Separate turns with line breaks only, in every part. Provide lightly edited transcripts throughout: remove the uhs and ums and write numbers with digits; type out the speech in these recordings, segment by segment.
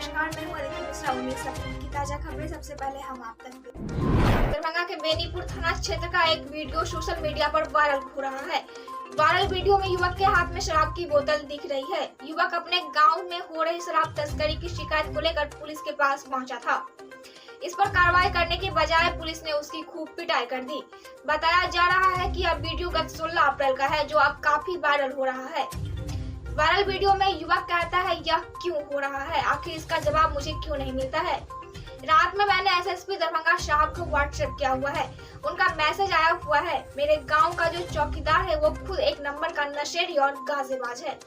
नमस्कार, मैं हूं अदिति मिश्रा। उम्मीद सब की ताजा खबरें सबसे पहले हम आप तक। दरभंगा के बेनीपुर थाना क्षेत्र का एक वीडियो सोशल मीडिया पर वायरल हो रहा है। वायरल वीडियो में युवक के हाथ में शराब की बोतल दिख रही है। युवक अपने गांव में हो रही शराब तस्करी की शिकायत को लेकर पुलिस के पास पहुंचा था। इस पर कार्रवाई करने के बजाय पुलिस ने उसकी खूब पिटाई कर दी। बताया जा रहा है कि यह वीडियो गत 16 अप्रैल का है, जो अब काफी वायरल हो रहा है। वायरल वीडियो में युवक कहता है, यह क्यों हो रहा है, आखिर इसका जवाब मुझे क्यों नहीं मिलता है। रात में मैंने एसएसपी दरभंगा साहब को व्हाट्सएप किया हुआ है। उनका मैसेज आया हुआ है। मेरे गांव का जो चौकीदार है वो खुद एक नंबर का नशेड़ी और गाजेबाज है।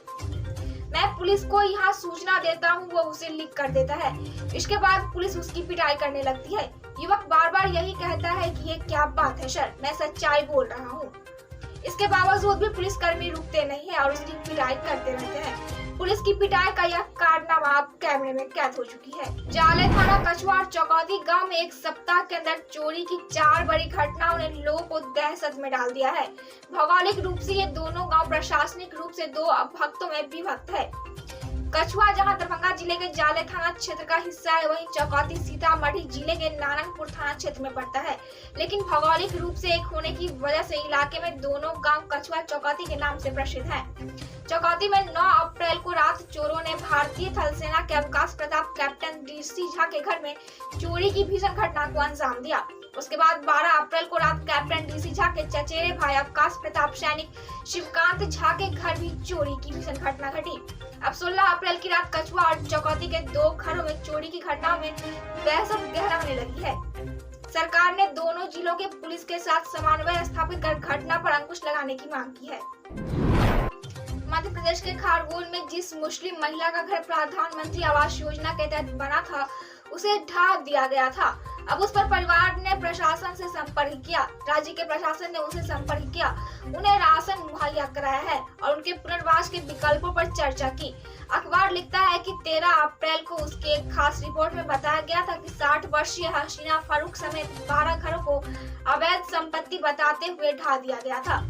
मैं पुलिस को यहाँ सूचना देता हूँ, वो उसे लिख कर देता है। इसके बाद पुलिस उसकी पिटाई करने लगती है। युवक बार बार यही कहता है कि ये क्या बात है सर, मैं सच्चाई बोल रहा हूँ। इसके बावजूद भी पुलिसकर्मी रुकते नहीं है और उसकी पिटाई करते रहते हैं। पुलिस की पिटाई का यह कारनामा अब कैमरे में कैद हो चुकी है। जाले थाना कछुआ और चौकौती गांव में एक सप्ताह के अंदर चोरी की 4 बड़ी घटनाओं ने लोगों को दहशत में डाल दिया है। भौगोलिक रूप से ये दोनों गांव प्रशासनिक रूप से 2 भक्तों में विभक्त है। कछुआ जहां दरभंगा जिले के जाले थाना क्षेत्र का हिस्सा है, वहीं चौकौती सीतामढ़ी जिले के नारायणपुर थाना क्षेत्र में पड़ता है। लेकिन भौगोलिक रूप से एक होने की वजह से इलाके में दोनों गांव कछुआ चौकौती के नाम से प्रसिद्ध हैं। चौकौती में 9 अप्रैल को रात चोरों ने भारतीय थल सेना के अवकाश प्रताप कैप्टन डीसी झा के घर में चोरी की भीषण घटना को अंजाम दिया। उसके बाद 12 अप्रैल को रात कैप्टन डीसी झा के चचेरे भाई अवकाश प्रताप सैनिक शिवकांत झा के घर भी चोरी की भीषण घटना घटी। अब 16 अप्रैल की रात कछुआ और चौकौती के 2 घरों में चोरी की घटनाओं में दहशत गहरा होने लगी है। सरकार ने दोनों जिलों के पुलिस के साथ समन्वय स्थापित कर घटना पर अंकुश लगाने की मांग की है। मध्य प्रदेश के खारगोन में जिस मुस्लिम महिला का घर प्रधानमंत्री आवास योजना के तहत बना था, उसे ढा दिया गया था। अब उस पर परिवार ने प्रशासन से संपर्क किया। राज्य के प्रशासन ने उनसे संपर्क किया, उन्हें राशन मुहैया कराया है और उनके पुनर्वास के विकल्पों पर चर्चा की। अखबार लिखता है कि 13 अप्रैल को उसके एक खास रिपोर्ट में बताया गया था कि 60 वर्षीय हसीना फारूक समेत 12 घरों को अवैध संपत्ति बताते हुए ढा दिया गया था।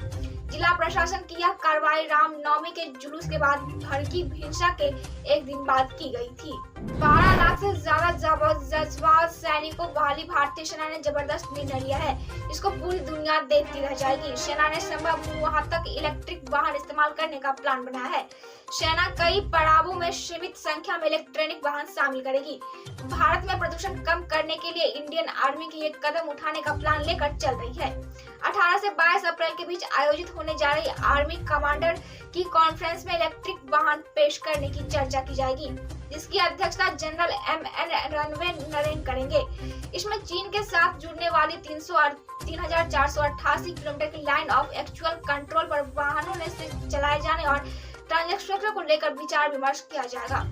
जिला प्रशासन की यह कार्रवाई रामनवमी के जुलूस के बाद भड़की हिंसा के एक दिन बाद की गई थी। 12 लाख से ज्यादा जज्बात सैनिकों बहाली भारतीय सेना ने जबरदस्त निर्णय लिया है। इसको पूरी दुनिया देखती रह जाएगी। सेना ने संभव वहां तक इलेक्ट्रिक वाहन इस्तेमाल करने का प्लान बनाया है। सेना कई पड़ावों में सीमित संख्या में इलेक्ट्रॉनिक वाहन शामिल करेगी। भारत में प्रदूषण कम करने के लिए इंडियन आर्मी की एक कदम उठाने का प्लान लेकर चल रही है। 18 से 22 अप्रैल के बीच आयोजित होने जा रही आर्मी कमांडर की कॉन्फ्रेंस में इलेक्ट्रिक वाहन पेश करने की चर्चा की जाएगी, जिसकी अध्यक्षता जनरल MN रणवे नरेन करेंगे। इसमें चीन के साथ जुड़ने वाली 3488 किलोमीटर की लाइन ऑफ एक्चुअल कंट्रोल पर वाहनों में से चलाए जाने और ट्रांसजेक्टर को लेकर विचार विमर्श किया जाएगा।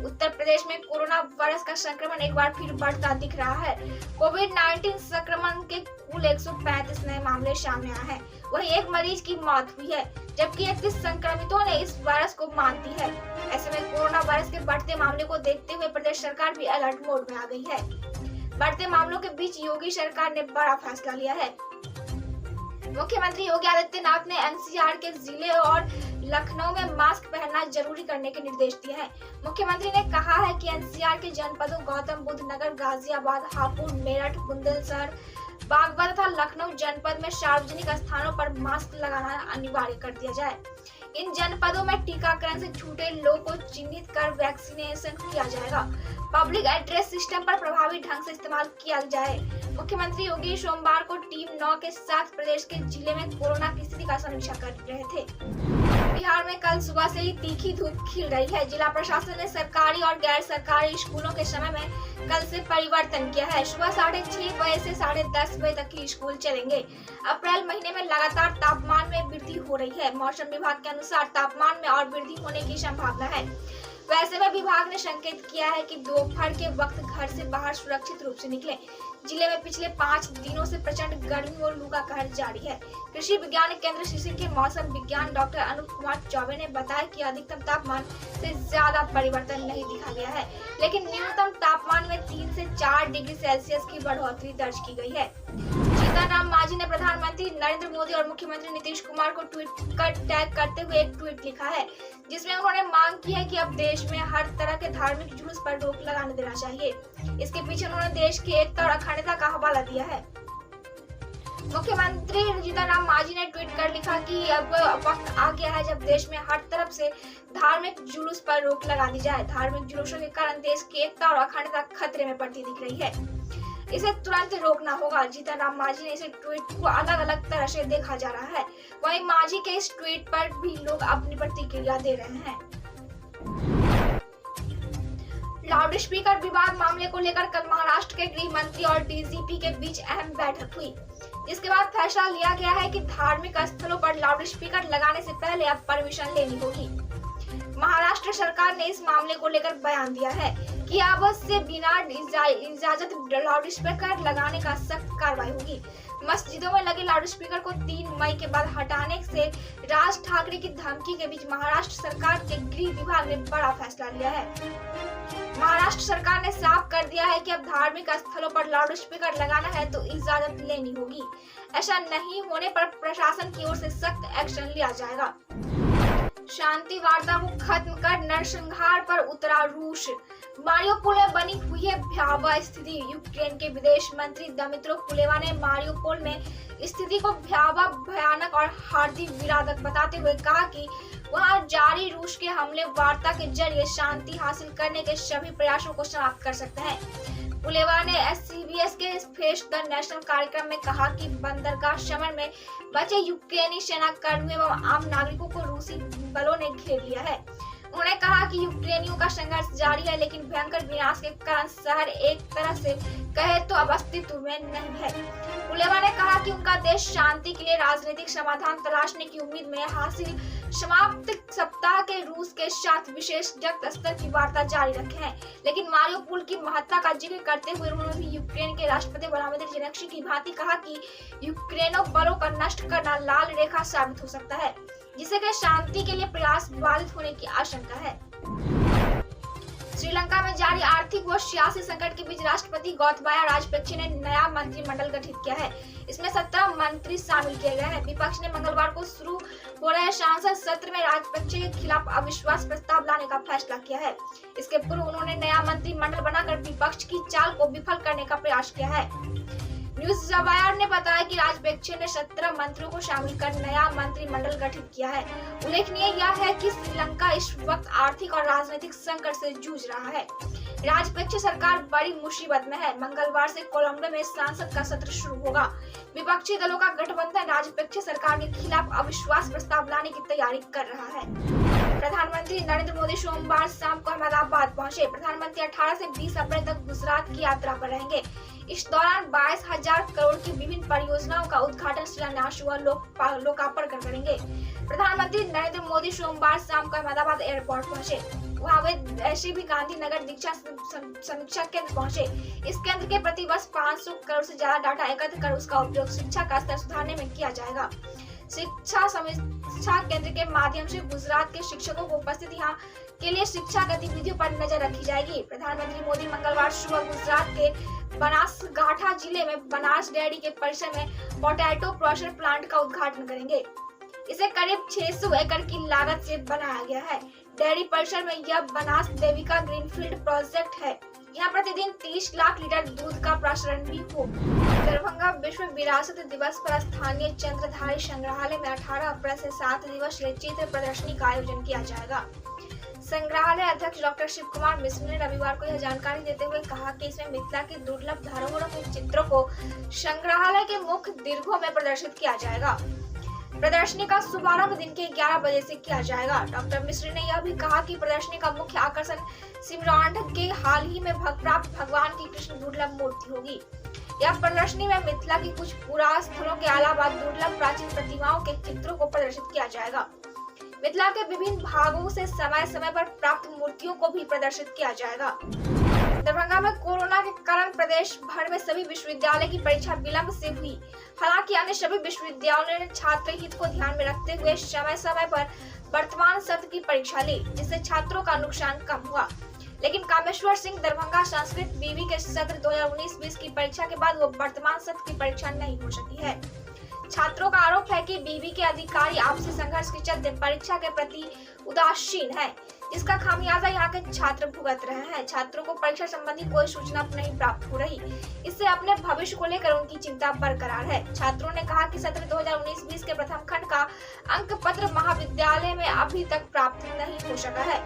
उत्तर प्रदेश में कोरोना वायरस का संक्रमण एक बार फिर बढ़ता दिख रहा है। कोविड-19 संक्रमण के कुल 135 नए मामले सामने आए हैं। वहीं एक मरीज की मौत हुई है, जबकि 31 संक्रमितों ने इस वायरस को मात दी है। ऐसे में कोरोना वायरस के बढ़ते मामले को देखते हुए प्रदेश सरकार भी अलर्ट मोड में आ गई है। बढ़ते मामलों के बीच योगी सरकार ने बड़ा फैसला लिया है। मुख्यमंत्री योगी आदित्यनाथ ने NCR के जिले और लखनऊ में मास्क पहनना जरूरी करने के निर्देश दिए हैं। मुख्यमंत्री ने कहा है कि NCR के जनपदों गौतम बुद्ध नगर, गाजियाबाद, हापुड़, मेरठ, बुंदेलशहर, बागपत तथा लखनऊ जनपद में सार्वजनिक स्थानों पर मास्क लगाना अनिवार्य कर दिया जाए। इन जनपदों में टीकाकरण से छूटे लोगों को चिन्हित कर वैक्सीनेशन किया जाएगा। पब्लिक एड्रेस सिस्टम पर प्रभावी ढंग से इस्तेमाल किया जाए। मुख्यमंत्री योगी सोमवार को टीम 9 के साथ प्रदेश के जिले में कोरोना की स्थिति का समीक्षा कर रहे थे। बिहार में कल सुबह से ही तीखी धूप खिल रही है। जिला प्रशासन ने सरकारी और गैर सरकारी स्कूलों के समय में कल से परिवर्तन किया है। सुबह 6:30 बजे से 10:30 बजे तक ही स्कूल चलेंगे। अप्रैल महीने में लगातार तापमान में वृद्धि हो रही है। मौसम विभाग के अनुसार तापमान में और वृद्धि होने की संभावना है। वैसे में विभाग ने संकेत किया है कि दोपहर के वक्त घर से बाहर सुरक्षित रूप से निकलें। जिले में पिछले 5 दिनों से प्रचंड गर्मी और लू का कहर जारी है। कृषि विज्ञान केंद्र शिशिर के मौसम विज्ञान डॉक्टर अनूप कुमार चौबे ने बताया कि अधिकतम तापमान से ज्यादा परिवर्तन नहीं दिखा गया है, लेकिन न्यूनतम तापमान में 3 से 4 डिग्री सेल्सियस की बढ़ोतरी दर्ज की गई है। जीतन राम मांझी ने प्रधानमंत्री नरेंद्र मोदी और मुख्यमंत्री नीतीश कुमार को ट्वीट कर टैग करते हुए एक ट्वीट लिखा है, जिसमें उन्होंने मांग की है कि अब देश में हर तरह के धार्मिक जुलूस पर रोक लगाने देना चाहिए। इसके पीछे उन्होंने देश की एकता और अखंडता का हवाला दिया है। मुख्यमंत्री जीतन राम मांझी ने ट्वीट कर लिखा कि अब वक्त आ गया है जब देश में हर तरफ से धार्मिक जुलूस पर रोक लगा दी जाए। धार्मिक जुलूसों के कारण देश की एकता और अखंडता खतरे में पड़ती दिख रही है, इसे तुरंत रोकना होगा। जीतन राम मांझी ने इस ट्वीट को अलग अलग तरह से देखा जा रहा है। वहीं मांझी के इस ट्वीट पर भी लोग अपनी प्रतिक्रिया दे रहे हैं। लाउड स्पीकर विवाद मामले को लेकर कल महाराष्ट्र के गृह मंत्री और डीजीपी के बीच अहम बैठक हुई, जिसके बाद फैसला लिया गया है कि धार्मिक स्थलों पर लाउड स्पीकर लगाने से पहले अब परमिशन लेनी होगी। महाराष्ट्र सरकार ने इस मामले को लेकर बयान दिया है कि अब से बिना इजाजत लाउड स्पीकर लगाने का सख्त कार्रवाई होगी। मस्जिदों में लगे लाउड स्पीकर को 3 मई के बाद हटाने से राज ठाकरे की धमकी के बीच महाराष्ट्र सरकार के गृह विभाग ने बड़ा फैसला लिया है। महाराष्ट्र सरकार ने साफ कर दिया है कि अब धार्मिक स्थलों पर लाउड स्पीकर लगाना है तो इजाजत लेनी होगी। ऐसा नहीं होने पर प्रशासन की ओर से सख्त एक्शन लिया जाएगा। शांति वार्ता को खत्म कर नरसंहार पर उतरा रूस। मारियोपोल में बनी हुई है भयावह स्थिति। यूक्रेन के विदेश मंत्री दमित्रो कुलेवा ने मारियोपोल में स्थिति को भयावह, भयानक और हार्दिक विराधक बताते हुए कहा कि वहां जारी रूस के हमले वार्ता के जरिए शांति हासिल करने के सभी प्रयासों को समाप्त कर सकते हैं। कुलेवा ने CBS के फेस द नेशनल कार्यक्रम में कहा कि बंदरगाह शमन में बचे यूक्रेनी सेना कर्मियों एवं आम नागरिकों को रूसी बलों ने घेर लिया है। उन्होंने कहा कि यूक्रेनियों का संघर्ष जारी है, लेकिन भयंकर विनाश के कारण शहर एक तरह से कहे तो अब अस्तित्व में नहीं है। कुलेवा ने कहा कि उनका देश शांति के लिए राजनीतिक समाधान तलाशने की उम्मीद में हासिल समाप्त सप्ताह के रूस के साथ विशेषज्ञ स्तर की वार्ता जारी रखे हैं, लेकिन मारियोपोल की महत्ता का जिक्र करते हुए उन्होंने भी यूक्रेन के राष्ट्रपति व्लादिमीर ज़ेलेंस्की की भांति कहा कि यूक्रेनो बलों का नष्ट करना लाल रेखा साबित हो सकता है, जिससे कि शांति के लिए प्रयास बाधित होने की आशंका है। श्रीलंका में जारी आर्थिक व सियासी संकट के बीच राष्ट्रपति गोतबाया राजपक्षे ने नया मंत्रिमंडल गठित किया है। इसमें 17 मंत्री शामिल किए गए हैं। विपक्ष ने मंगलवार को शुरू हो रहे संसद सत्र में राजपक्षे के खिलाफ अविश्वास प्रस्ताव लाने का फैसला किया है। इसके पूर्व उन्होंने नया मंत्रिमंडल बनाकर विपक्ष की चाल को विफल करने का प्रयास किया है। न्यूज वायर ने बताया कि राजपक्षे ने 17 मंत्रियों को शामिल कर नया मंत्रिमंडल गठित किया है। उल्लेखनीय यह है कि श्रीलंका इस वक्त आर्थिक और राजनीतिक संकट से जूझ रहा है। राजपक्षे सरकार बड़ी मुसीबत में है। मंगलवार से कोलंबो में संसद का सत्र शुरू होगा। विपक्षी दलों का गठबंधन राजपक्षे सरकार के खिलाफ अविश्वास प्रस्ताव लाने की तैयारी कर रहा है। प्रधानमंत्री नरेंद्र मोदी सोमवार शाम को अहमदाबाद पहुंचे। प्रधानमंत्री 18 से 20 अप्रैल तक गुजरात की यात्रा पर रहेंगे। इस दौरान 22,000 करोड़ की विभिन्न परियोजनाओं का उद्घाटन, शिलान्यास व लोकार्पण करेंगे। प्रधानमंत्री नरेंद्र मोदी सोमवार शाम को अहमदाबाद एयरपोर्ट पहुंचे। वहां वे ऐसे भी गांधी नगर दीक्षा समीक्षा केंद्र पहुंचे। इस केंद्र के प्रति वर्ष 500 करोड़ से ज्यादा डाटा एकत्र कर उसका उपयोग शिक्षा का स्तर सुधारने में किया जाएगा। शिक्षा समीक्षा केंद्र के माध्यम से गुजरात के शिक्षकों को उपस्थित यहाँ के लिए शिक्षा गतिविधियों पर नजर रखी जाएगी। प्रधानमंत्री मोदी मंगलवार सुबह गुजरात के बनासकांठा जिले में बनास डेयरी के परिसर में पोटैटो प्रोसेसर प्लांट का उद्घाटन करेंगे। इसे करीब 600 एकड़ की लागत से बनाया गया है। डेयरी परिसर में यह बनास देविका ग्रीनफील्ड प्रोजेक्ट है। यहाँ प्रतिदिन 30 लाख लीटर दूध का प्रसारण भी हो। दरभंगा विश्व विरासत दिवस पर स्थानीय चंद्रधारी संग्रहालय में 18 अप्रैल से 7 दिवसीय चित्र प्रदर्शनी का आयोजन किया जाएगा। संग्रहालय अध्यक्ष डॉक्टर शिव कुमार मिश्र ने रविवार को यह जानकारी देते हुए कहा कि इसमें मिथिला की दुर्लभ धरोहरों के चित्रों को संग्रहालय के मुख्य दीर्घों में प्रदर्शित किया जाएगा। प्रदर्शनी का शुभारंभ दिन के 11 बजे से किया जाएगा। डॉक्टर मिश्र ने यह भी कहा कि प्रदर्शनी का मुख्य आकर्षण सिमरांड के हाल ही में प्राप्त भगवान की कृष्ण दुर्लभ मूर्ति होगी। यह प्रदर्शनी में मिथिला की कुछ पुरातन स्थलों के अलावा दुर्लभ प्राचीन प्रतिमाओं के चित्रों को प्रदर्शित किया जाएगा। मिथिला के विभिन्न भागों से समय समय पर प्राप्त मूर्तियों को भी प्रदर्शित किया जाएगा। दरभंगा में कोरोना के कारण प्रदेश भर में सभी विश्वविद्यालय की परीक्षा विलंब से हुई। हालांकि अन्य सभी विश्वविद्यालयों ने छात्र हित को ध्यान में रखते हुए समय समय पर वर्तमान सत्र की परीक्षा ली, जिससे छात्रों का नुकसान कम हुआ। लेकिन रामेश्वर सिंह दरभंगा संस्कृत बीवी के सत्र 2019-20 की परीक्षा के बाद वो वर्तमान सत्र की परीक्षा नहीं हो सकी है। छात्रों का आरोप है कि बीवी के अधिकारी आपसी संघर्ष के चलते परीक्षा के प्रति उदासीन है, जिसका खामियाजा यहाँ के छात्र भुगत रहे हैं। छात्रों को परीक्षा संबंधी कोई सूचना नहीं प्राप्त हो रही, इससे अपने भविष्य को लेकर उनकी चिंता बरकरार है। छात्रों ने कहा कि सत्र 2019-20 के प्रथम खंड का अंक पत्र महाविद्यालय में अभी तक प्राप्त नहीं हो सका है।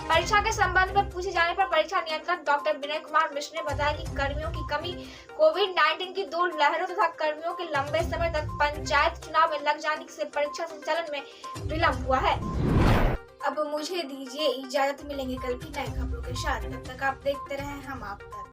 परीक्षा के संबंध में पूछे जाने पर परीक्षा नियंत्रक डॉक्टर विनय कुमार मिश्र ने बताया कि कर्मियों की कमी, कोविड-19 की 2 लहरों तथा कर्मियों के लंबे समय तक पंचायत चुनाव में लग जाने से परीक्षा संचालन में विलम्ब हुआ है। अब मुझे दीजिए इजाजत, मिलेंगे कल की नई खबरों के साथ। तब तक आप देखते रहें हम आप तक।